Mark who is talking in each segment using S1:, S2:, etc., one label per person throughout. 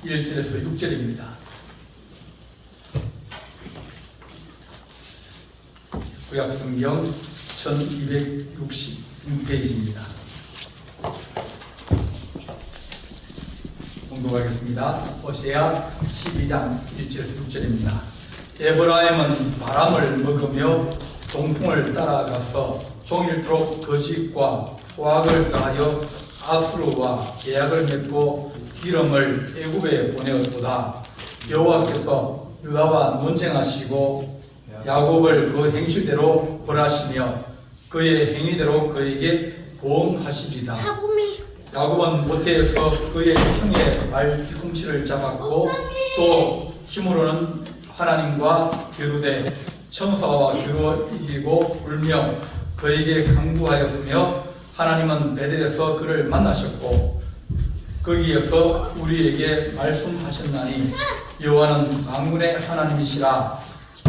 S1: 1절에서 6절입니다. 구약성경 1266페이지입니다. 공독하겠습니다. 호세아 12장 1절에서 6절입니다. 에브라임은 바람을 먹으며 동풍을 따라가서 종일토록 거짓과 포악을 다하여 아수르와 계약을 맺고 기름을 애굽에 보내었도다. 여호와께서 유다와 논쟁하시고 야곱을 그 행실대로 벌하시며 그의 행위대로 그에게 보응하시리다. 야곱은 모태에서 그의 형의 발 뒤꿈치를 잡았고 또 힘으로는 하나님과 겨루되 천사와 겨루 이기고 울며 그에게 강구하였으며 하나님은 베델에서 그를 만나셨고 거기에서 우리에게 말씀하셨나니 여호와는 만군의 하나님이시라.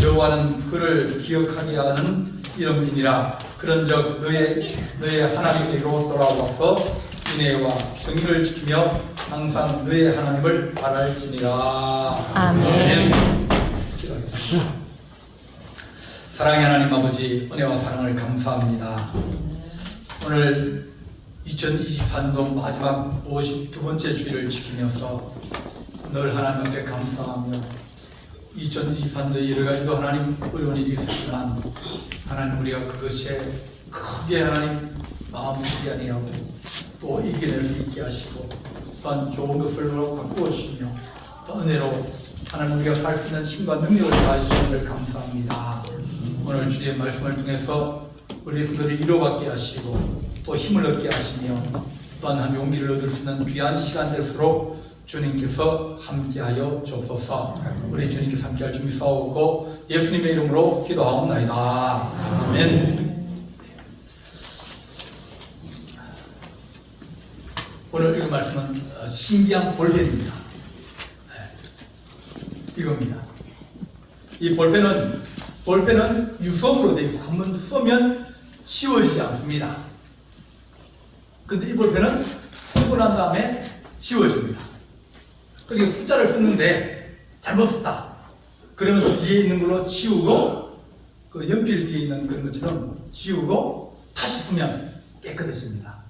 S1: 여호와는 그를 기억하게 하는 이름이니라. 그런즉 너의 하나님께로 돌아와서 인애와 정의를 지키며 항상 너의 하나님을 바랄지니라.
S2: 아멘.
S1: 기도하겠습니다. 사랑의 하나님 아버지, 은혜와 사랑을 감사합니다. 오늘 2023년 마지막 52번째 주일을 지키면서 늘 하나님께 감사하며 2023년도 여러 가지도 하나님 어려운 일이 있었지만 하나님 우리가 그것에 크게 하나님 마음 쓰지 아니하고 또 이겨낼 수 있게 하시고 또한 좋은 것으로 바꾸어 주시며 또 은혜로 하나님 우리가 살 수 있는 힘과 능력을 더하시는 것을 감사합니다. 오늘 주의 말씀을 통해서 우리 성도를 위로받게 하시고 또 힘을 얻게 하시며 또한 한 용기를 얻을 수 있는 귀한 시간 될수록 주님께서 함께하여 주옵소서. 우리 주님께서 함께할 준비 싸우고 예수님의 이름으로 기도하옵나이다. 아멘. 오늘 읽은 말씀은 신기한 볼펜입니다. 이겁니다. 이 볼펜은 유성으로 되어 있어. 한번 쓰면 지워지지 않습니다. 근데 이 볼펜은 쓰고 난 다음에 지워집니다. 그리고 숫자를 쓰는데 잘못 썼다. 그러면 뒤에 있는 걸로 지우고 그 연필 뒤에 있는 그런 것처럼 지우고 다시 쓰면 깨끗해집니다.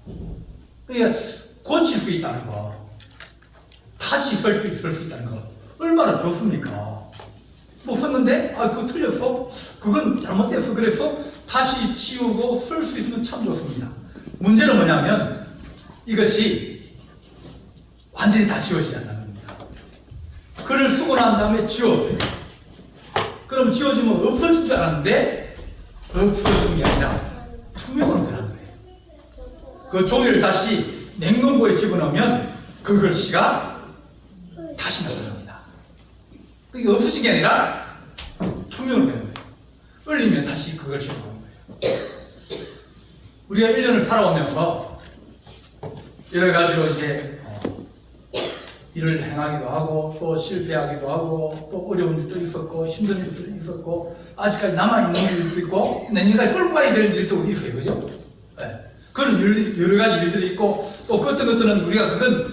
S1: 그러니까 고칠 수 있다는 거, 다시 쓸 수 있다는 거 얼마나 좋습니까? 뭐 썼는데 그거 틀렸어? 그건 잘못됐어. 그래서 다시 지우고 쓸 수 있으면 참 좋습니다. 문제는 뭐냐면 이것이 완전히 다 지워지지 않는다는 겁니다. 글을 쓰고 난 다음에 지웠어요. 그럼 지워지면 없어진 줄 알았는데 없어진 게 아니라 투명으로 변한 거예요. 그 종이를 다시 냉동고에 집어넣으면 그 글씨가 다시 나타납니다. 그게 없어진 게 아니라 투명으로 되는 거예요. 얼리면 다시 그 글씨가 나오는 거예요. 우리가 1년을 살아오면서 여러 가지로 이제 일을 행하기도 하고 또 실패하기도 하고 또 어려운 일도 있었고 힘든 일도 있었고 아직까지 남아있는 일도 있고 내년까지 끌고 가야 될 일도 있어요. 그죠? 네. 그런 여러 가지 일들이 있고 또 어떤 것들은 우리가 그건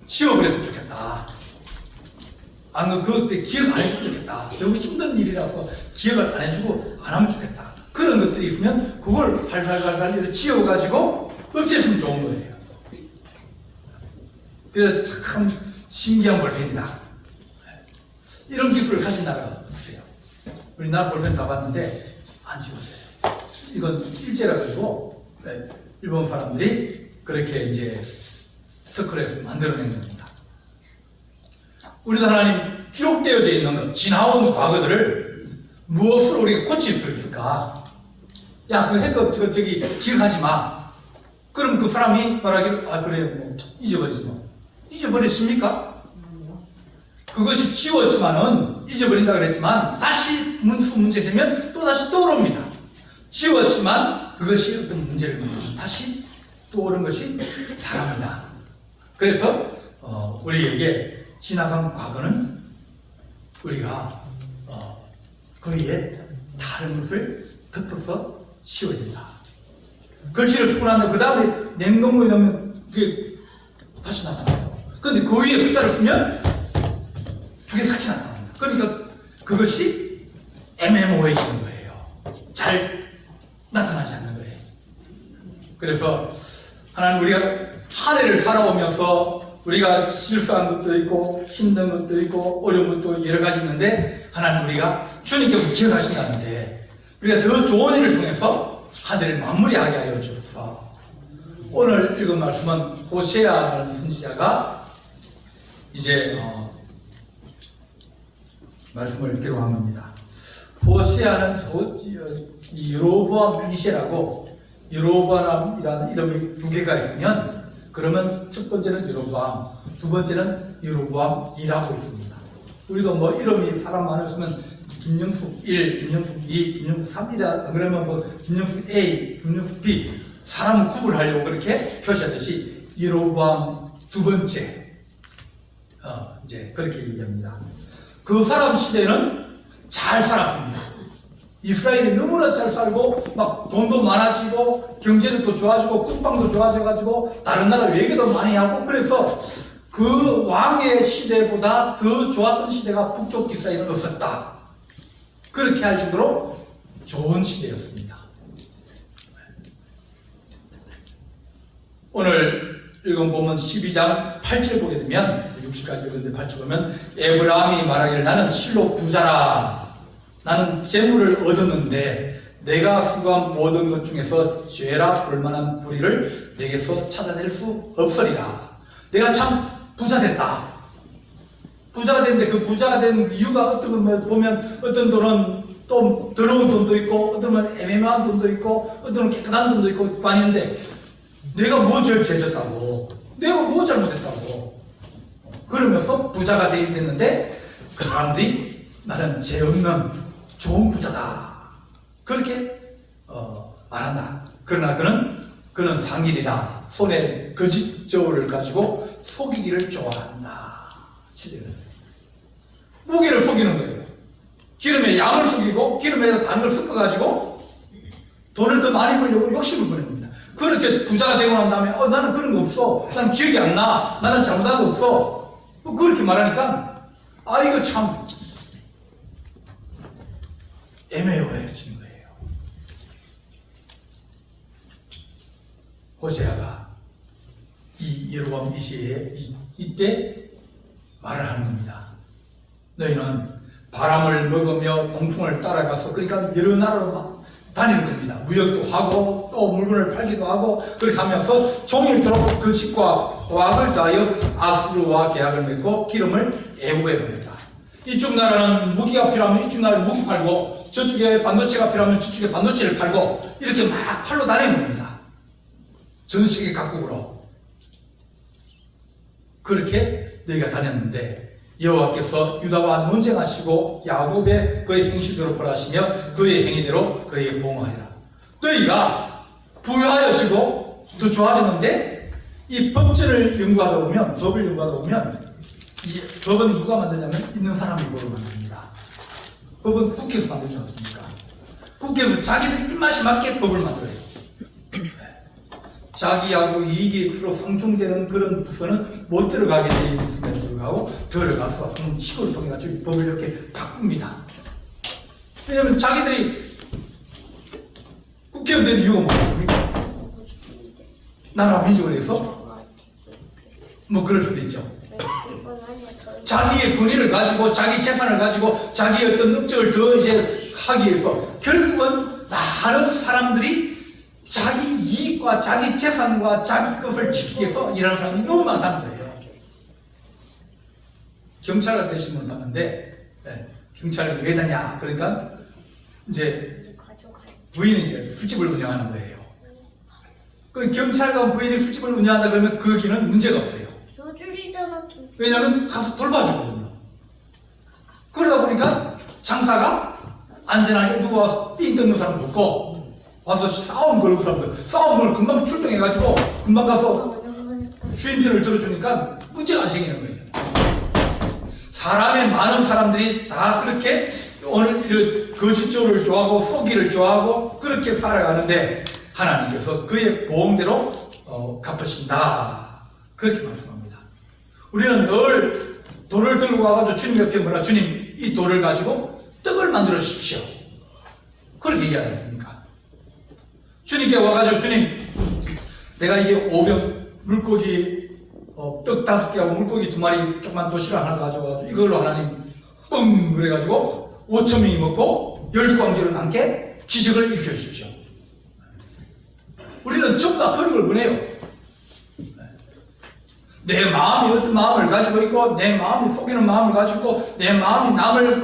S1: 지워버렸으면 좋겠다. 그때 기억 안 했으면 좋겠다. 너무 힘든 일이라서 기억을 안 해주고 안 하면 좋겠다. 그런 것들이 있으면 그걸 살살살살 지워가지고 없애주면 좋은 거예요. 그래서 참 신기한 볼펜이다. 이런 기술을 가진 나라가 없어요. 우리나라 볼펜 다 봤는데 안 지워져요. 이건 일제라 가지고 일본 사람들이 그렇게 이제 특허를 해서 만들어낸 겁니다. 우리도 하나님 기록되어져 있는 것, 지나온 과거들을 무엇으로 우리가 고칠 수 있을까? 그 했거 저기 기억하지 마. 그럼 그 사람이 말하기를 그래 뭐 잊어버리지 뭐. 잊어버렸습니까? 그것이 지웠지만은 잊어버린다 그랬지만 다시 문제 생기면 또 다시 떠오릅니다. 지웠지만 그것이 어떤 문제를 만들면 다시 떠오른 것이 사람이다. 그래서 우리에게 지나간 과거는 우리가 거기에 다른 것을 덮어서 지워야 된다. 글씨를 쓰고 나면 그 다음에 냉동고에 넣으면 그게 다시 나타나요. 근데 그 위에 숫자를 쓰면 두 개 같이 나타납니다. 그러니까 그것이 애매모호해지는 거예요. 잘 나타나지 않는 거예요. 그래서 하나님, 우리가 한 해를 살아오면서 우리가 실수한 것도 있고 힘든 것도 있고 어려운 것도 여러 가지 있는데, 하나님, 우리가 주님께서 기억하신다는데 우리가 더 좋은 일을 통해서 한 해를 마무리하게 하여 주옵소서. 오늘 읽은 말씀은 호세아라는 선지자가 이제 말씀을 기록한 겁니다. 호세아는 여로보암 2세라고, 여로보암이라는 이름이 두 개가 있으면 그러면 첫 번째는 여로보암, 두 번째는 여로보암이라고 있습니다. 우리도 뭐 이름이 사람 많으시면 김영숙 1, 김영숙 2, 김영숙 3이라 그러면 뭐 김영숙 A, 김영숙 B, 사람을 구분하려고 그렇게 표시하듯이 여로보암 두 번째, 이제 그렇게 얘기합니다. 그 사람 시대는 잘 살았습니다. 이스라엘이 너무나 잘 살고 막 돈도 많아지고 경제도 또 좋아지고 국방도 좋아져가지고 다른 나라 외교도 많이 하고, 그래서 그 왕의 시대보다 더 좋았던 시대가 북쪽 이스라엘은 없었다. 그렇게 할 정도로 좋은 시대였습니다. 오늘 읽은 보면 12장 8절 보게 되면, 60까지 읽었는데 8절 보면, 에브라함이 말하기를 나는 실로 부자라. 나는 재물을 얻었는데 내가 수고한 모든 것 중에서 죄라 볼만한 불의를 내게서 찾아낼 수 없으리라. 내가 참 부자 됐다. 부자가 됐는데 그 부자가 된 이유가 어떤 거 보면, 어떤 돈은 또 더러운 돈도 있고, 어떤 건 애매모호한 돈도 있고, 어떤 건 깨끗한 돈도 있고 아닌데, 내가 뭐 죄 졌다고, 내가 뭐 잘못했다고 그러면서 부자가 되긴 됐는데, 그 사람들이 나는 죄 없는 좋은 부자다 그렇게 말한다. 그러나 그는 상일이라. 손에 거짓 저울을 가지고 속이기를 좋아한다. 무게를 속이는 거예요. 기름에 양을 속이고 기름에다 다른 걸 섞어가지고 돈을 더 많이 벌려고 욕심을 부리는 겁니다. 그렇게 부자가 되고 난 다음에 나는 그런 거 없어, 난 기억이 안 나, 나는 잘못한 거 없어, 그렇게 말하니까 이거 참 애매해지는 거예요. 호세아가 이 여로보암 이 시에 이때 말을 하는 겁니다. 너희는 바람을 먹으며 동풍을 따라가서, 그러니까 여러 나라로 막 다니는 겁니다. 무역도 하고 또 물건을 팔기도 하고 그렇게 하면서 종일토록 그 집과 호학을 다하여 아수르와 계약을 맺고 기름을 애국에 보냈다. 이쪽 나라는 무기가 필요하면 이쪽 나라는 무기 팔고, 저쪽에 반도체가 필요하면 저쪽에 반도체를 팔고, 이렇게 막 팔러 다니는 겁니다. 전 세계 각국으로. 그렇게 너희가 다녔는데 여호와께서 유다와 논쟁하시고 야곱의 그의 행실대로 벌하시며 그의 행위대로 그에게 보응하리라. 너희가 부유하여지고 더 좋아졌는데, 이 법을 연구하다 보면 이 법은 누가 만드냐면 있는 사람이 법을 만듭니다. 법은 국회에서 만들지 않습니까? 국회에서 자기들 입맛에 맞게 법을 만들어요. 자기하고 이익이 서로 상충되는 그런 부서는 못 들어가게 되어 있음에도 불구하고 들어가서 시골을 통해 가지고 법을 이렇게 바꿉니다. 왜냐하면 자기들이 국회의원 된 이유가 뭐겠습니까? 나라 민족을 위해서? 뭐 그럴 수도 있죠. 자기의 권위를 가지고, 자기 재산을 가지고, 자기의 어떤 업적을 더 이제 하기 위해서, 결국은 많은 사람들이 자기 이익과 자기 재산과 자기 것을 지키기 위해서 일하는 사람이 너무 많다는 거예요. 경찰가 되신 분 봤는데, 경찰이 왜 다냐? 그러니까 이제 부인이 이제 술집을 운영하는 거예요. 그 경찰관 부인이 술집을 운영한다 그러면 그 길은 문제가 없어요. 왜냐하면 가서 돌봐주거든요. 그러다 보니까 장사가 안전하게, 누가 와서 삥 뜯는 사람도 없고, 와서 싸움 걸고 사람들, 싸움 걸 금방 출동해가지고 금방 가서 주인편을 들어주니까 문제가 안 생기는 거예요. 사람의 많은 사람들이 다 그렇게 오늘 이런 거짓조를 좋아하고 속이를 좋아하고 그렇게 살아가는데, 하나님께서 그의 보응대로 갚으신다 그렇게 말씀합니다. 우리는 늘 돌을 들고 와가지고 주님 옆에 뭐라, 주님 이 돌을 가지고 떡을 만들어 주십시오. 그렇게 얘기하지 않습니까? 주님께 와가지고 주님, 내가 이게 500 물고기 떡 5개하고 물고기 2마리 조그만 도시락 하나 가져가지고 이걸로 하나님 뻥 그래가지고 5,000명이 먹고 12광지를 남게 기적을 일으켜 주십시오. 우리는 전부 다 그런 걸 원해요. 내 마음이 어떤 마음을 가지고 있고, 내 마음이 속이는 마음을 가지고 있고, 내 마음이 남을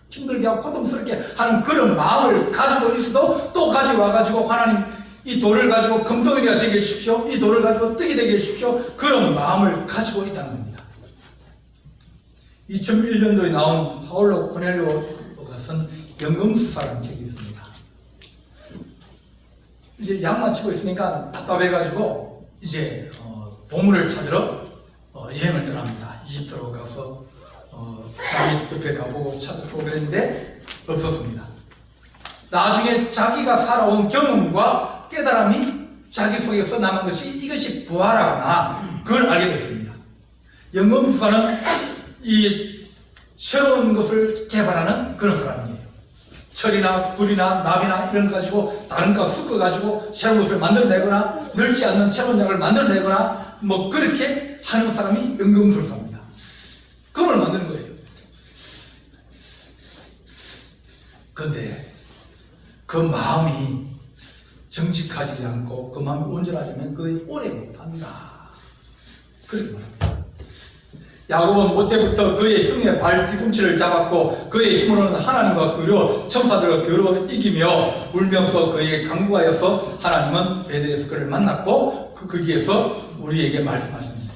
S1: 힘들게 하고 고통스럽게 하는 그런 마음을 가지고 있어도 또 가지고 와가지고 하나님 이 돌을 가지고 금덩이가 되게 해주십시오. 이 돌을 가지고 떡이 되게 해주십시오. 그런 마음을 가지고 있다는 겁니다. 2001년도에 나온 파울로 코넬료가 쓴 연금수사라는 책이 있습니다. 이제 약만 치고 있으니까 답답해가지고 이제 보물을 찾으러 여행을 떠납니다. 이집트로 가서 피라미드 옆에 가보고 찾고 그랬는데 없었습니다. 나중에 자기가 살아온 경험과 깨달음이 자기 속에서 남은 것이 이것이 부활하구나, 그걸 알게 됐습니다. 연금수사는 이 새로운 것을 개발하는 그런 사람이에요. 철이나 불이나 납이나 이런 거 가지고 다른 거 섞어 가지고 새로운 것을 만들어내거나 늙지 않는 새로운 약을 만들어내거나 뭐 그렇게 하는 사람이 연금술사입니다. 금을 만드는 거예요. 근데 그 마음이 정직하지 않고 그 마음이 온전하자면 그건 오래 못합니다. 그렇게 말합니다. 야곱은 모태부터 그의 형의 발 뒤꿈치를 잡았고 그의 힘으로는 하나님과 그로 천사들과 겨루 이기며 울면서 그에게 간구하여서 하나님은 베들에서 그를 만났고 거기에서 우리에게 말씀하셨는데,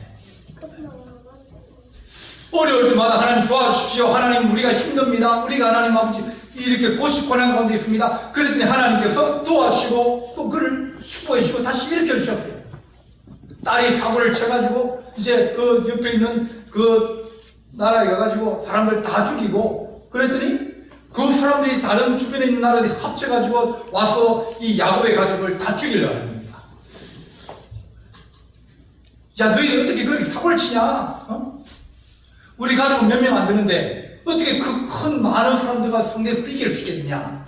S1: 어려울 때마다 하나님 도와주십시오. 하나님 우리가 힘듭니다. 우리가 하나님 아버지 이렇게 고난 가운데 있습니다. 그랬더니 하나님께서 도와주시고 또 그를 축복해 주시고 다시 일으켜 주셨어요. 딸이 사고를 쳐가지고 이제 그 옆에 있는 그 나라에 가가지고 사람들 다 죽이고 그랬더니 그 사람들이 다른 주변에 있는 나라들이 합쳐가지고 와서 이 야곱의 가족을 다 죽이려고 하는 겁니다. 야, 너희 어떻게 그렇게 사고를 치냐? 우리 가족은 몇 명 안 되는데 어떻게 그 큰 많은 사람들과 상대해서 이길 수 있겠느냐?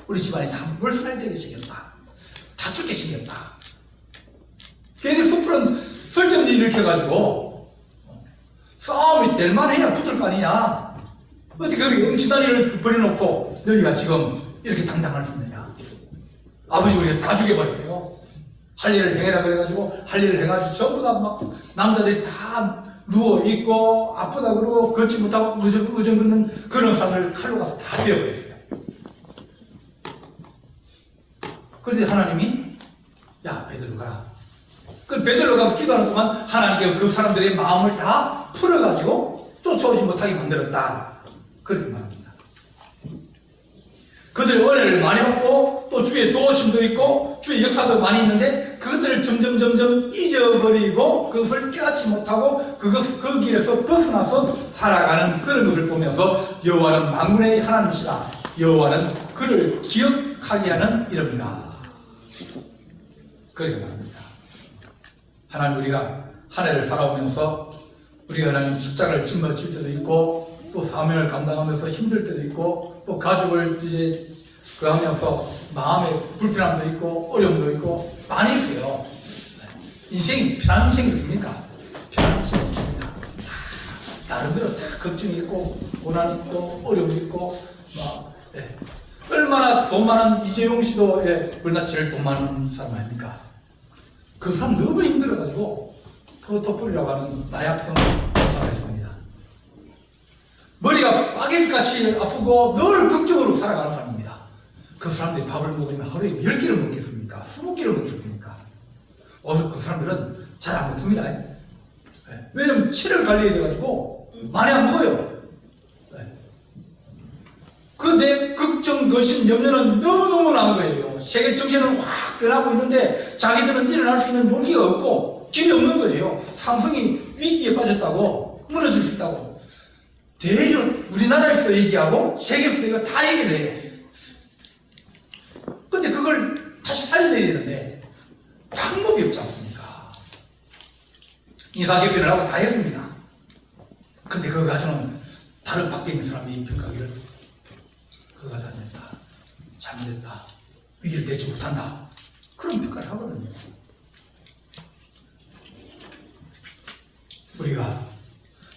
S1: 우리 집안이 다 물살되게 생겼다. 다 죽게 생겼다. 괜히 섣부른 쓸데없이 일으켜가지고 싸움이 될 만해야 붙을 거 아니냐? 어떻게 그렇게 응치다리를 버려놓고 너희가 지금 이렇게 당당할 수 있느냐? 아버지 우리가 다 죽여버렸어요. 할 일을 행해라 그래가지고 할 일을 해가지고 전부 다 막 남자들이 다 누워있고 아프다 그러고 걷지 못하고 의정 긋는 그런 사람을 칼로 가서 다 베어버렸어요. 그런데 하나님이 야 베들로 가라. 그 베들로 가서 기도하는 동안 하나님께 그 사람들의 마음을 다 풀어가지고 쫓아오지 못하게 만들었다. 그렇게 말합니다. 그들의 은혜를 많이 받고 또 주의 도우심도 있고 주의 역사도 많이 있는데 그것들을 점점 잊어버리고 그것을 깨닫지 못하고 그 길에서 벗어나서 살아가는 그런 것을 보면서 여호와는 만군의 하나님이시다. 여호와는 그를 기억하게 하는 이름이라. 그렇게 말합니다. 하나님 우리가 한 해를 살아오면서 우리가 하나님 십자가를 짊어질 때도 있고 또 사명을 감당하면서 힘들 때도 있고 또 가족을 이제 그 하면서 마음에 불편함도 있고 어려움도 있고 많이 있어요. 인생이 편한 인생이 있습니까? 편한 인생이 없습니다. 나름대로 다 걱정이 있고 고난이 있고 어려움이 있고 막 얼마나 돈 많은 이재용 씨도 우리나라 제일 돈 많은 사람 아닙니까? 그 사람 너무 힘들어가지고 프로토폴이라고 하는 마약성 교사가 있습니다. 머리가 빠개기같이 아프고 늘 걱정으로 살아가는 사람입니다. 그 사람들이 밥을 먹으면 하루에 10끼를 먹겠습니까? 20끼를 먹겠습니까? 그 사람들은 잘 안 먹습니다. 왜냐면 체를 관리해야 돼가지고 많이 안 먹어요. 그런데 걱정, 거심, 염려는 너무너무 나은 거예요. 세계 정신은 확 변하고 있는데 자기들은 일어날 수 있는 용기가 없고 길이 없는 거예요. 삼성이 위기에 빠졌다고 무너질 수 있다고 대외적으로 우리나라에서도 얘기하고 세계에서도 이거 다 얘기를 해요. 근데 그걸 다시 살려내야 되는데 방법이 없지 않습니까? 인사개편을 하고 다 했습니다. 근데 그거 가지고는 다른 밖에 있는 사람이 평가하기를 그거 가지고 안 된다, 잘못됐다, 위기를 대치 못한다, 그런 평가를 하거든요. 우리가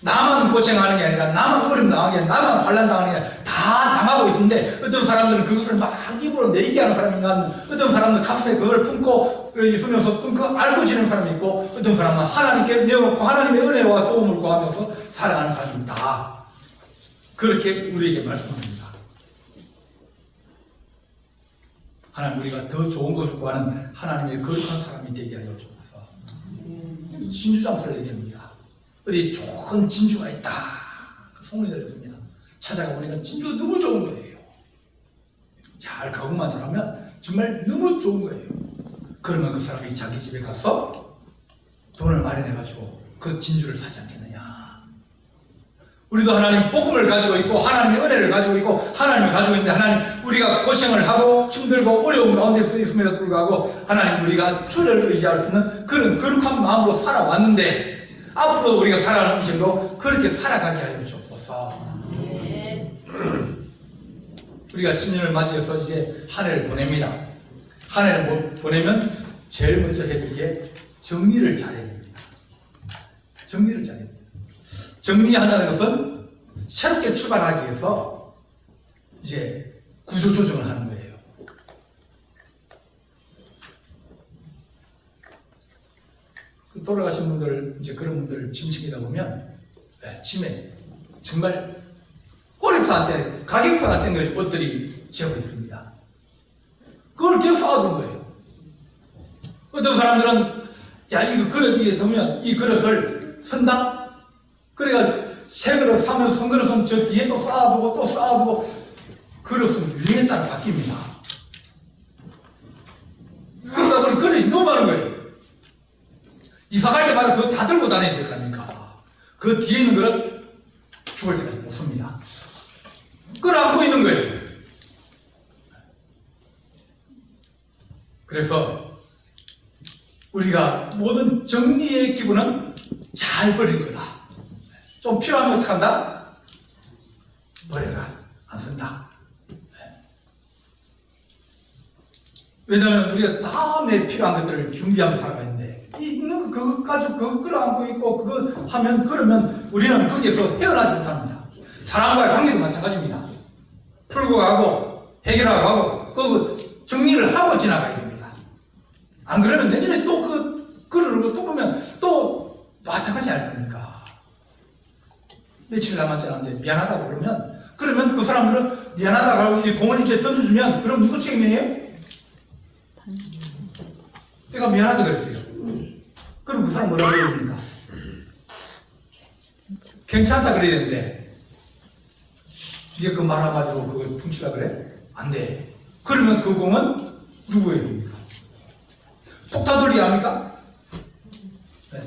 S1: 나만 고생하는 게 아니라, 나만 어려움 당하는 게 아니라, 나만 환난 당하는 게 아니라 다 당하고 있는데, 어떤 사람들은 그것을 막 입으로 내기하는 사람이 있고, 어떤 사람은 가슴에 그걸 품고 있으면서 그거 알고 지내는 사람이 있고, 어떤 사람은 하나님께 내어놓고 하나님의 은혜와 도움을 구하면서 살아가는 사람이 있다. 그렇게 우리에게 말씀합니다. 하나님, 우리가 더 좋은 것을 구하는 하나님의 거룩한 사람이 되게 하여 주옵소서. 진주장사를 얘기합니다. 어디 좋은 진주가 있다, 그 소문이 들렸습니다. 찾아가보니까 진주가 너무 좋은 거예요. 잘 가공만 잘하면 정말 너무 좋은 거예요. 그러면 그 사람이 자기 집에 가서 돈을 마련해가지고 그 진주를 사지 않겠느냐. 우리도 하나님 복음을 가지고 있고 하나님의 은혜를 가지고 있고 하나님을 가지고 있는데, 하나님, 우리가 고생을 하고 힘들고 어려운 가운데 있음에도 불구하고 하나님, 우리가 주를 의지할 수 있는 그런 거룩한 마음으로 살아왔는데, 앞으로 우리가 살아가는 인생도 그렇게 살아가게 하여 주옵소서. 우리가 10년을 맞이해서 이제 한 해를 보냅니다. 한 해를 보내면 제일 먼저 해야 될 게 정리를 잘해야 됩니다. 정리를 잘해야 됩니다. 정리한다는 것은 새롭게 출발하기 위해서 이제 구조조정을 하는 거예요. 돌아가신 분들, 이제 그런 분들 짐 챙기다 보면, 짐에 정말 꼬리표 안 뗀, 가격표 안 뗀 옷들이 지어져 있습니다. 그걸 계속 쌓아둔 거예요. 어떤 사람들은, 야, 이거 그릇 위에 두면 이 그릇을 선다? 그래가 새 그릇 사면서 한 그릇은 저 뒤에 또 쌓아두고 또 쌓아두고, 그릇은 유행에 따라 바뀝니다. 그러다 보니 그릇이 너무 많은 거예요. 이사 갈 때마다 그거 다 들고 다녀야 될 거 아닙니까? 그 뒤에 있는 그릇 죽을 때까지 못 씁니다. 끌어안고 있는 거예요. 그래서 우리가 모든 정리의 기분은 잘 버릴 거다. 좀 필요하면 어떻게 한다? 버려라. 안 쓴다. 왜냐하면 우리가 다음에 필요한 것들을 준비하면서 살아가는데, 있는 그것 가지고 그거 끌어안고 있고 그거 하면, 그러면 우리는 거기에서 헤어나지 못합니다. 사람과의 관계도 마찬가지입니다. 풀고 가고 해결하고 하고 그 정리를 하고 지나가야 됩니다. 안 그러면 내년에 또 그 그러고 또 보면 또 마찬가지 할 겁니까? 며칠 남았지 않은데 미안하다고 그러면 그 사람들은 미안하다고 하고 이제 공을 이렇게 던져주면, 그럼 누구 책임이에요? 내가 미안하다 그랬어요. 그럼 그 사람 뭐라고 해야 됩니까? 괜찮다 그래야 되는데, 이게 그 말 한마디로 그걸 퉁치라 그래? 안 돼. 그러면 그 공은 누구에게 줍니까? 폭탄 돌리게 합니까?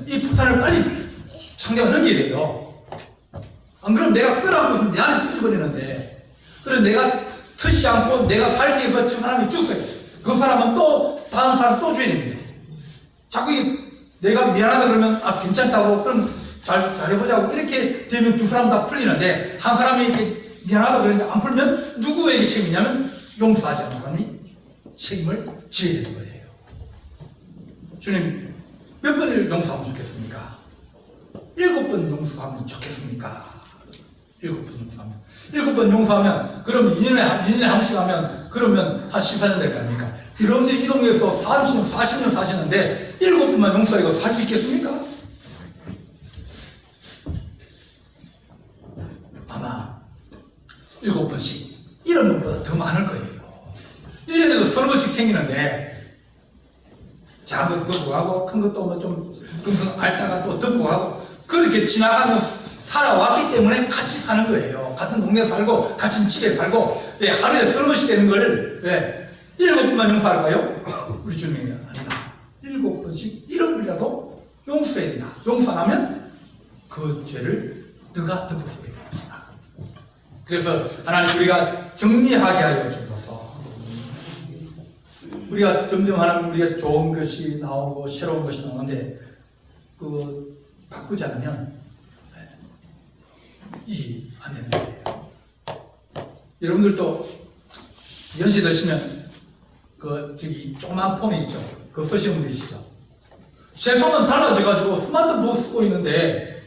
S1: 이 폭탄을 빨리 상대가 넘겨야 돼요. 안 그러면 내가 끌어안고 있으면 내 안에 터져버리는데, 그래서 내가 터지지 않고 내가 살기 위해서 저 사람이 죽어요. 그 사람은 또 다른 사람 또 줘야 됩니다. 자꾸 내가 미안하다 그러면, 아, 괜찮다고, 그럼 잘해보자고, 이렇게 되면 두 사람 다 풀리는데, 한 사람이 이렇게 미안하다 그랬는데 안 풀면 누구에게 책임이냐면 용서하지 않는 사람이 책임을 지어야 되는 거예요. 주님, 몇 번을 용서하면 좋겠습니까? 7번 용서하면 좋겠습니까? 7번 용서하면. 7번 용서하면, 그럼 2년에 한 번씩 하면, 그러면 한 14년 될 거 아닙니까? 여러분들이 이 동네에서 30년, 40년 사시는데 7번만 용서하고 살 수 있겠습니까? 아마 7번씩 이런 것보다 더 많을 거예요. 1년에도 30번씩 생기는데, 작은 것도 듣고 가고 큰 것도 뭐 좀 앓다가 또 듣고 가고, 그렇게 지나가면서 살아왔기 때문에 같이 사는 거예요. 같은 동네 살고 같은 집에 살고, 하루에 30번씩 되는 걸 7번만 용서할까요? 우리 주님이 아니다. 7번씩 1번이라도 용서해야 된다. 용서 안 하면 그 죄를 너가 덮어 쓰게 됩니다. 그래서 하나님, 우리가 정리하게 하여 주셔서, 우리가 점점 하나님, 우리가 좋은 것이 나오고 새로운 것이 나오는데, 그 바꾸지 않으면 이게 안 되는 거예요. 여러분들도 연세 드시면 저기 조그만 폼 있죠? 그거 쓰시는 분 계시죠? 제 손은 달라져가지고 스마트폰 쓰고 있는데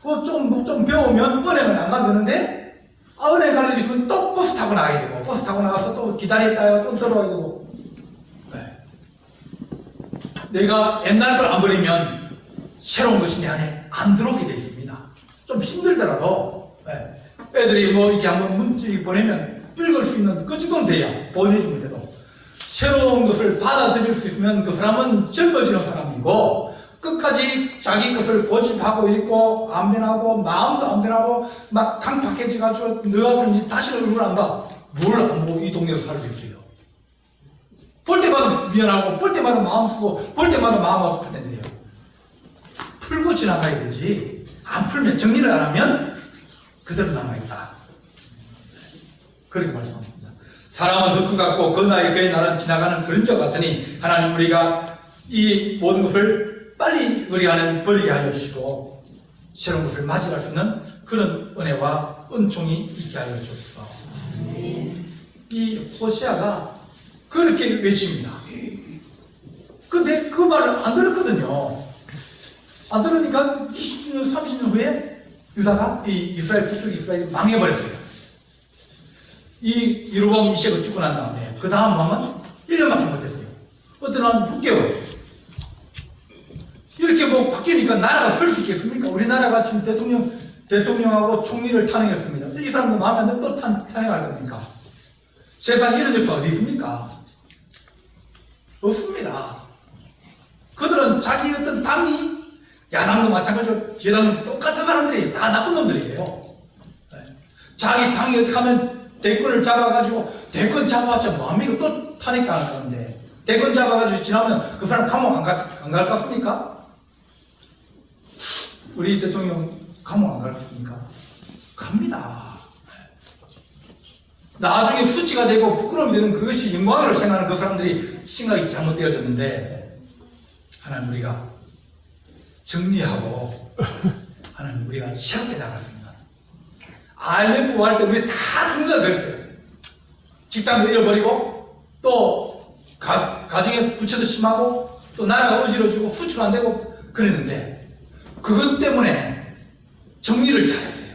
S1: 그거 좀 배우면 은행을 안 가되는데 은행 가려면 또 버스 타고 나가야 되고 버스 타고 나가서 또 기다렸다가 또 들어와야 되고 내가 옛날 걸 안 버리면 새로운 것이 내 안에 안 들어오게 되어 있습니다. 좀 힘들더라도 애들이 뭐 이렇게 한번 문자 보내면 읽을 수 있는 그 정도는 돼야 보내주면 돼도 새로운 것을 받아들일 수 있으면 그 사람은 젊어지는 사람이고 끝까지 자기 것을 고집하고 있고 안 변하고 마음도 안 변하고 막 강팍해져가지고 너가 그런지 다시는 얼굴 안 봐. 뭘 안 보고 이 동네에서 살 수 있어요. 볼 때마다 미안하고 볼 때마다 마음 쓰고 볼 때마다 마음 아프게 돼요. 풀고 지나가야 되지. 안 풀면 정리를 안 하면 그대로 남아있다. 그렇게 말씀합니다. 사람은 흙 같고 그 나이 그의 날은 지나가는 그림자 같으니 하나님 우리가 이 모든 것을 빨리 우리 안에 버리게 하여 주시고 새로운 것을 맞이할 수 있는 그런 은혜와 은총이 있게 하여 주옵소서. 이 호세아가 그렇게 외칩니다. 근데 그 말을 안 들었거든요. 안 들으니까 20년, 30년 후에 유다가 이 이스라엘 북쪽 이스라엘이 망해버렸어요. 이 여로보암 이세가 죽고 난 다음에 그 다음 왕은 1년밖에 못했어요. 어떤 한 6개월. 이렇게 뭐 바뀌니까 나라가 설 수 있겠습니까? 우리나라가 지금 대통령하고 총리를 탄핵했습니다. 이 사람도 마음에 안 들면 또 탄핵할 겁니까? 세상에 이런 역사 어디 있습니까? 없습니다. 그들은 자기 어떤 당이 야당도 마찬가지로 여당도 똑같은 사람들이 다 나쁜 놈들이에요. 자기 당이 어떻게 하면 대권을 잡아가지고 대권 잡아왔자 뭐합니까? 또 탄핵당하는데 대권 잡아가지고 지나면 그 사람 감옥 안 갈 것 같습니까? 우리 대통령 감옥 안 갈 것 같습니까? 갑니다. 나중에 수치가 되고 부끄러움이 되는 그것이 영광이라고 생각하는 그 사람들이 생각이 잘못되어졌는데 하나님 우리가 정리하고 하나님 우리가 새롭게 나갔습니다. IMF 할 때 우리 다 죽는다 그랬어요. 직장도 잃어버리고 또 가정에 부채도 심하고 또 나라가 어지러지고 수출 안 되고 그랬는데 그것 때문에 정리를 잘했어요.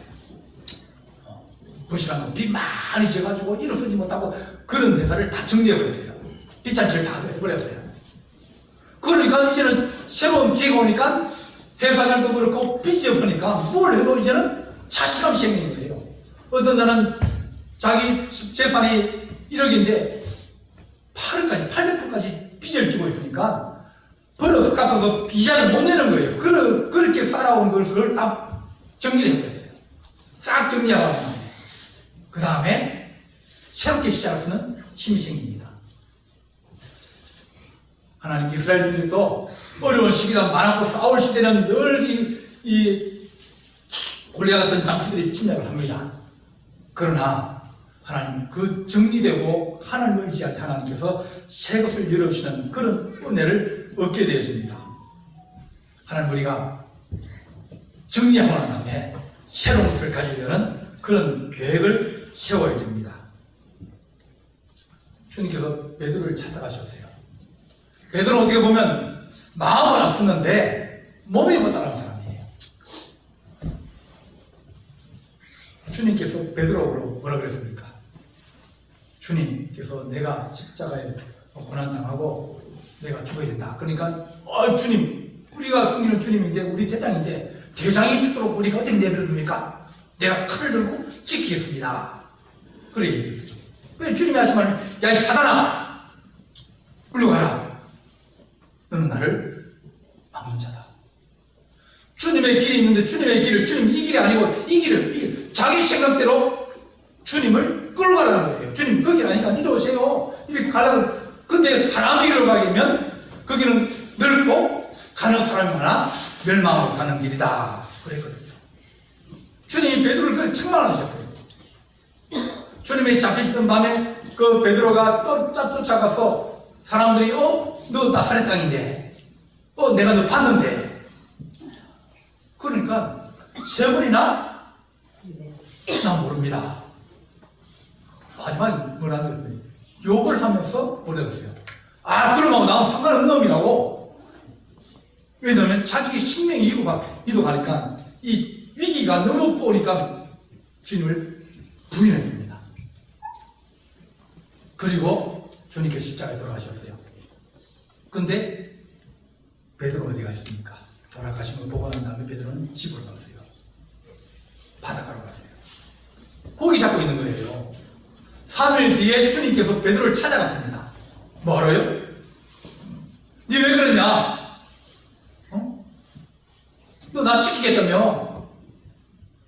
S1: 부실한 거 빚 많이 져가지고 일어서지 못하고 그런 회사를 다 정리해버렸어요. 빚잔치를 다 해버렸어요. 그러니까 이제는 새로운 기회가 오니까 회사들도 그렇고 빚이 없으니까 뭘 해도 이제는 자신감이 생기는 거예요. 어떤 자는 자기 재산이 1억인데 800%까지 빚을 지고 있으니까 벌어서 갚아서 이자를 못 내는 거예요. 그렇게 살아온 것을 다 정리를 해버렸어요. 싹 정리하고 그 다음에 새롭게 시작할 수 있는 힘이 생깁니다. 하나님 이스라엘 민족도 어려운 시기가 많았고 싸울 시대는 늘 이 골리앗 같은 장수들이 침략을 합니다. 그러나 하나님 그 정리되고 하나님을 의지할 때 하나님께서 새 것을 열어주시는 그런 은혜를 얻게 되어집니다. 하나님 우리가 정리하고 난 다음에 새로운 것을 가지려는 그런 계획을 세워야 됩니다. 주님께서 베드로를 찾아가셨어요. 베드로는 어떻게 보면 마음은 앞섰는데 몸이 못 따라가는 사람이에요. 주님께서 베드로로 뭐라 그랬습니까? 주님께서 내가 십자가에 고난당하고 내가 죽어야 된다. 그러니까 주님 우리가 숨기는 주님인데 우리 대장인데 대장이 죽도록 우리가 어떻게 내버려둡니까? 내가 칼을 들고 지키겠습니다. 그래 얘기했어요. 왜 주님이 하신 말은 야 이 사단아 물러가라. 너는 나를 막는 자다. 주님의 길이 있는데 주님의 길을 주님 이 길이 아니고 이 길을 자기 생각대로 주님을 끌고 가라는 거예요. 주님 그 길 아니까 이리 오세요. 이렇게 가라고. 근데 사람이 길로 가면 거기는 넓고 가는 사람이 많아 멸망으로 가는 길이다. 그랬거든요. 주님이 베드로를 그렇게 책망하셨어요. 주님이 잡히시던 밤에 그 베드로가 쫓아가서 사람들이 너 나사렛 땅인데 내가 너 봤는데 그러니까 세 번이나 난 모릅니다. 마지막에 뭐라 그랬더니 욕을 하면서 보내줬어요. 아, 그러면 나는 상관없는 놈이라고. 왜냐면 자기 생명이 이동하니까 이 위기가 너무 오니까 주님을 부인했습니다. 그리고 주님께 십자가에 돌아가셨어요. 근데 베드로 어디 가십니까? 돌아가신 걸 보고 난 다음에 베드로는 집으로 갔어요. 바닷가로 갔어요. 고기 잡고 있는 거예요. 3일 뒤에 주님께서 베드로를 찾아갔습니다. 뭐하러요? 니 왜 그러냐? 어? 너 나 지키겠다며?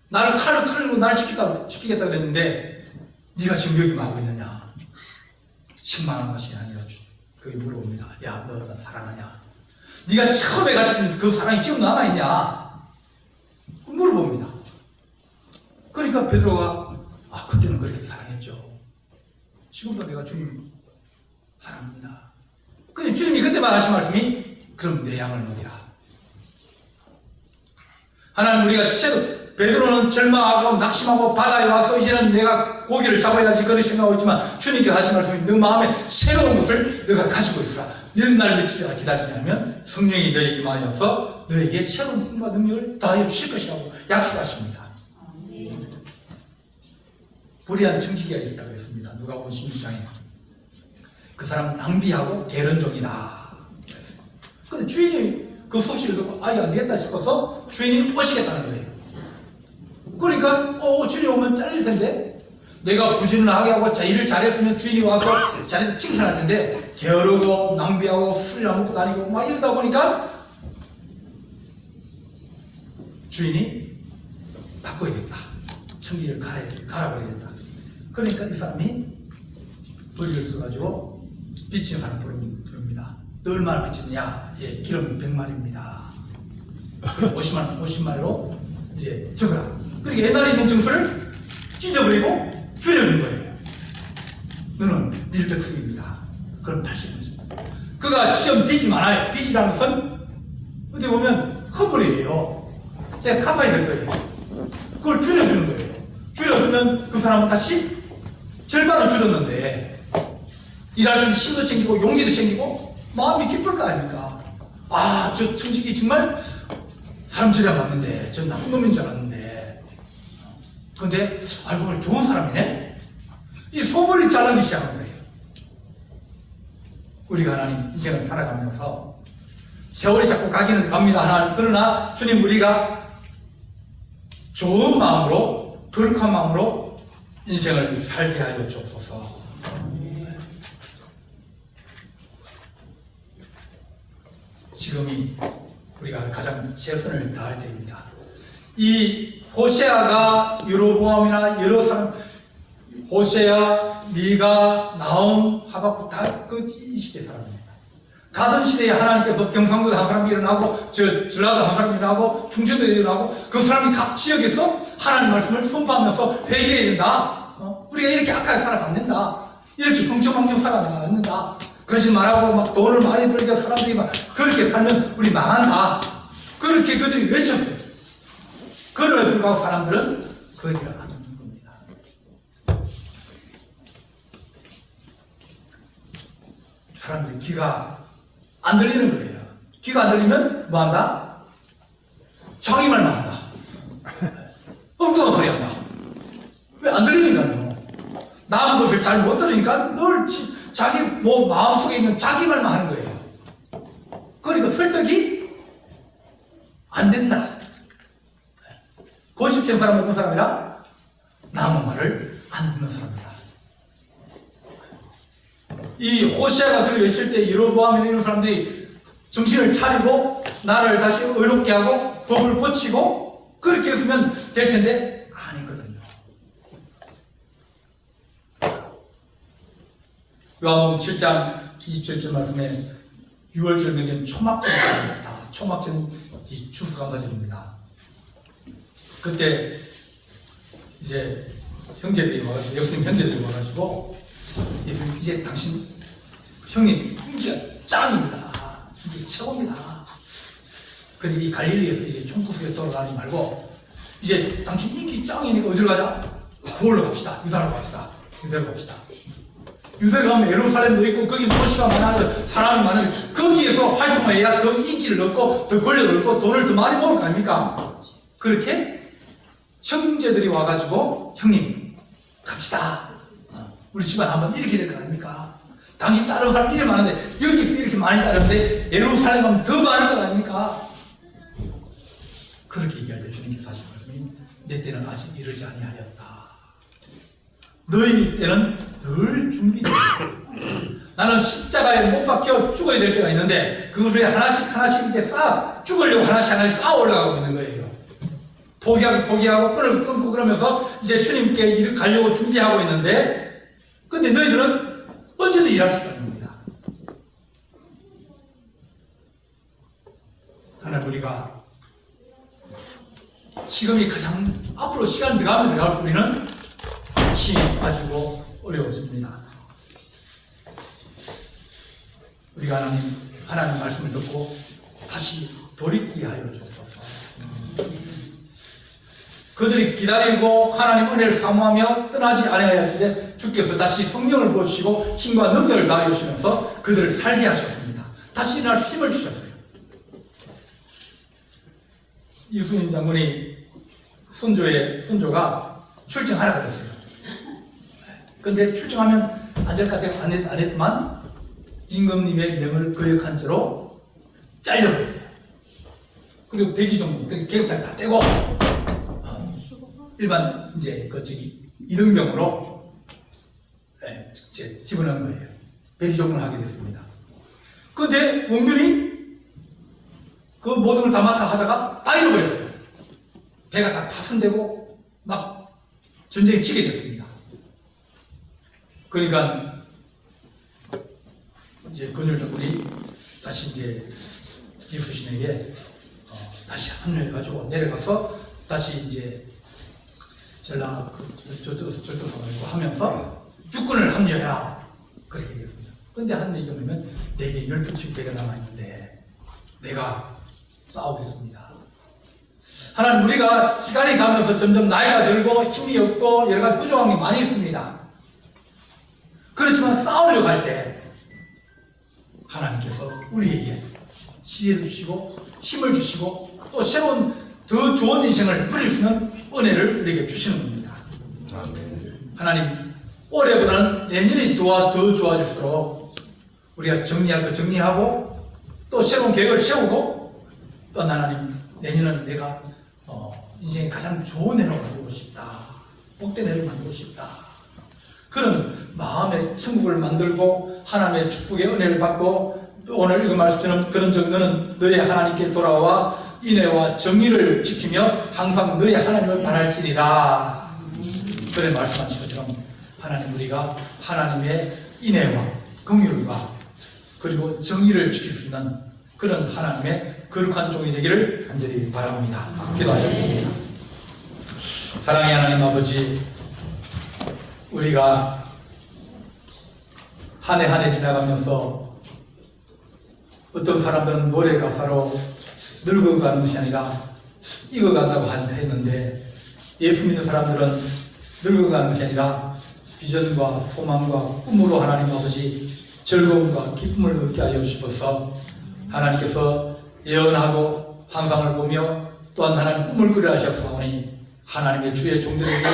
S1: 나를 칼로 틀고 나를 지키겠다 그랬는데 네가 지금 여기 뭐 하고 있느냐? 식망한 것이 아니라 그게 물어봅니다. 야, 너 나 사랑하냐? 네가 처음에 가진 그 사랑이 지금 남아있냐? 물어봅니다. 그러니까 베드로가 아, 그때는 그렇게 사랑했죠. 지금도 내가 주님 사랑합니다. 근데 주님이 그때만 하신 말씀이 그럼 내 양을 먹이라. 하나님 우리가 베드로는 절망하고 낙심하고 바다에 와서 이제는 내가 고기를 잡아야지 그런 생각하고 있지만 주님께서 하신 말씀이 너 마음에 새로운 것을 너가 가지고 있으라. 몇 날 며칠이나 기다리냐면 성령이 너에게 임하여서 너에게 새로운 힘과 능력을 더하여 주실 것이라고 약속하십니다. 불의한 청지기가 있었다고 했습니다. 누가복음 16장에 그 사람은 낭비하고 게으른종이다. 근데 주인이 그 소식을 듣고 아예 안 되겠다 싶어서 주인이 오시겠다는 거예요. 그러니까 주인이 오면 잘릴 텐데 내가 부지런하게 하고 일을 잘했으면 주인이 와서 자기한테 칭찬할 텐데 게으르고 낭비하고 술이나 먹고 다니고 막 이러다 보니까 주인이 바꿔야겠다. 청기를 갈아버리겠다. 그러니까 이 사람이 머리를 써가지고 빚진 사람 부릅니다. 너 얼마나 빚졌냐? 예, 기름 100마리입니다. 50마리로 이제 적어라. 그러니까 옛날에 있는 증서를 찢어버리고 줄여준 거예요. 너는 밀백숙입니다. 그럼 80%. 그가 시험 빚이 많아요. 빚이라는 것은 어디 보면 허물이에요. 내가 갚아야 될 거예요. 그걸 줄여주는 거예요. 줄여주면 그 사람은 다시 절반을 줄였는데 일할 수 있는 힘도 생기고 용기도 생기고 마음이 기쁠 거 아닙니까? 아, 저 청직이 정말 사람 처리 안 맞는데 저 나쁜 놈인 줄 알았는데 근데 알고 보니 좋은 사람이네? 이 소문이 잘 나기 시작한 거예요. 우리가 하나님 인생을 살아가면서 세월이 자꾸 가기는 갑니다. 하나님. 그러나 주님 우리가 좋은 마음으로 거룩한 마음으로 인생을 살게 하여 주옵소서. 지금이 우리가 가장 최선을 다할 때입니다. 이 호세아가 여로보암이나 여러 사람, 호세아, 미가, 나움, 하박국 다 그 이 시대 사람입니다. 가던 시대에 하나님께서 경상도에 한 사람이 일어나고 전라도 한 사람이 일어나고 충청도에 일어나고 그 사람이 각 지역에서 하나님 말씀을 선포하면서 회개해야 된다. 우리가 이렇게 악하게 살아서 안 된다. 이렇게 흥청망청 살아서 안 된다. 거짓말하고 막 돈을 많이 벌게 사람들이 막 그렇게 살면 우리 망한다. 그렇게 그들이 외쳤어요. 그럼에도 불구하고 사람들은 그 일을 안 하는 겁니다. 사람들이 귀가 안 들리는 거예요. 귀가 안 들리면 뭐 한다? 자기 말만 한다. 엉뚱한 소리 한다. 왜 안 들리니까요. 남의 것을 잘 못 들으니까 늘 자기 마음속에 있는 자기 말만 하는 거예요. 그러니까 설득이 안 된다. 고집센 사람은 어떤 사람이라? 남의 말을 안 듣는 사람이다. 이 호세아가 그를 외칠 때 여로보암이나 이런 사람들이 정신을 차리고 나라를 다시 의롭게 하고 법을 고치고 그렇게 했으면 될 텐데 아니거든요. 요한복음 7장 27절 말씀에 6월절 명절 초막절입니다. 초막절은 이 추수감사절입니다. 그때 이제 형제들이 와가지고 예수님 형제들이 와가지고 예수님 이제 당신 형님 인기가 짱입니다. 인기 최고입니다. 그러니까 이 갈릴리에서 이게 총구석에 돌아다니지 말고 이제 당신 인기 짱이니까 어디로 가자? 구월로 갑시다. 유다로 갑시다. 유다로 갑시다. 유대에 가면 예루살렘도 있고 거기 도시가 많아서 사람이 많은데 거기에서 활동해야 더 인기를 얻고 더 권력을 얻고 돈을 더 많이 모을 거 아닙니까? 그렇게 형제들이 와가지고 형님 갑시다. 우리 집안 한번 이렇게 될 거 아닙니까? 당신 따르는 사람 이렇게 많은데 여기서 이렇게 많이 따르는데 예루살렘 가면 더 많을 거 아닙니까? 그렇게 얘기할 때 주님께서 하신 말씀이 내 때는 아직 이르지 아니하였다. 너희 때는 늘 준비되어 있다. 나는 십자가에 못 박혀 죽어야 될 때가 있는데 그것을 하나씩 이제 죽으려고 하나씩 쌓아 올라가고 있는 거예요. 포기하고 끊고 그러면서 이제 주님께 이렇게 가려고 준비하고 있는데 근데 너희들은 언제든 일할 수 있다는 겁니다. 하나님 우리가 지금이 가장 앞으로 시간 들어가면 들어갈수록 우리는 힘이 빠지고 어려워집니다. 우리가 하나님 말씀을 듣고 다시 돌이키게 하여 주옵소서. 그들이 기다리고 하나님 은혜를 사모하며 떠나지 아니하였는데 주께서 다시 성령을 부어주시고 힘과 능력을 다하여 주시면서 그들을 살게 하셨습니다. 다시 일어날 힘을 주셨어요. 이순신 장군이 순조가 출정하라 그랬어요. 근데 출정하면 안 될 것 같아서 안 했지만 임금님의 명을 거역한 채로 잘려버렸어요. 그리고 대기종군, 계급장 다 떼고 일반 이제 이등병으로 집어넣은 거예요. 대기종군을 하게 됐습니다. 근데 원균이 그 모든 걸 다 맡아 하다가 다 잃어버렸어요. 배가 다 파손되고 막 전쟁에 지게 됐습니다. 그러니까 이제 권율정군이 다시 이제 이수신에게 다시 합류해가지고 내려가서 다시 이제 절도사가지고 하면서 육군을 합류해라 그렇게 얘기했습니다. 근데 한 얘기 보면 내게 12척대가 남아있는데 내가 싸우겠습니다. 하나님 우리가 시간이 가면서 점점 나이가 들고 힘이 없고 여러 가지 부족한 게 많이 있습니다. 그렇지만 싸우려고 할 때 하나님께서 우리에게 지혜를 주시고 힘을 주시고 또 새로운 더 좋은 인생을 누릴 수 있는 은혜를 우리에게 주시는 겁니다. 하나님 올해보다는 내년이 더 좋아질수록 우리가 정리할 거 정리하고 또 새로운 계획을 세우고 또 하나님 내년은 내가 인생에 가장 좋은 해를 만들고 싶다. 복된 해를 만들고 싶다. 그런 마음의 천국을 만들고 하나님의 축복의 은혜를 받고 오늘 읽은 말씀처럼 그런 정도는 너의 하나님께 돌아와 인애와 정의를 지키며 항상 너의 하나님을 바랄지니라. 그래 말씀하신 것처럼 하나님 우리가 하나님의 인애와 긍휼과 그리고 정의를 지킬 수 있는 그런 하나님의 거룩한 종이 되기를 간절히 바랍니다. 기도하셨습니다. 사랑의 하나님 아버지, 우리가 한 해 한 해 지나가면서 어떤 사람들은 노래 가사로 늙어가는 것이 아니라 익어간다고 했는데 예수 믿는 사람들은 늙어가는 것이 아니라 비전과 소망과 꿈으로 하나님 아버지 즐거움과 기쁨을 얻게 하여 주시옵소서. 하나님께서 예언하고 환상을 보며 또한 하나님 꿈을 꾸려 하셨사오니 하나님의 주의 종들에게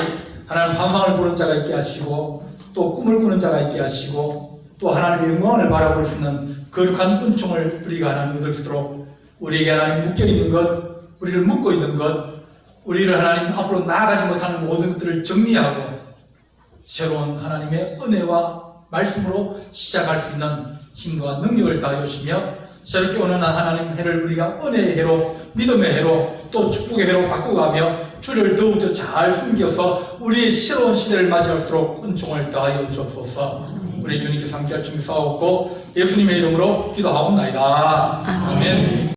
S1: 하나님 환상을 보는 자가 있게 하시고 또 꿈을 꾸는 자가 있게 하시고 또 하나님의 영광을 바라볼 수 있는 거룩한 은총을 우리가 하나님 얻을 수 있도록 우리에게 하나님 묶여있는 것, 우리를 묶고 있는 것, 우리를 하나님 앞으로 나아가지 못하는 모든 것들을 정리하고 새로운 하나님의 은혜와 말씀으로 시작할 수 있는 힘과 능력을 다하여 주시며 새롭게 오는 하나님 해를 우리가 은혜의 해로 믿음의 해로 또 축복의 해로 바꾸어가며 주를 더욱더 잘 숨겨서 우리의 새로운 시대를 맞이할 수 있도록 은총을 다하여 주옵소서. 우리 주님께서 함께할 준비 싸웠고 예수님의 이름으로 기도하옵나이다. 아멘.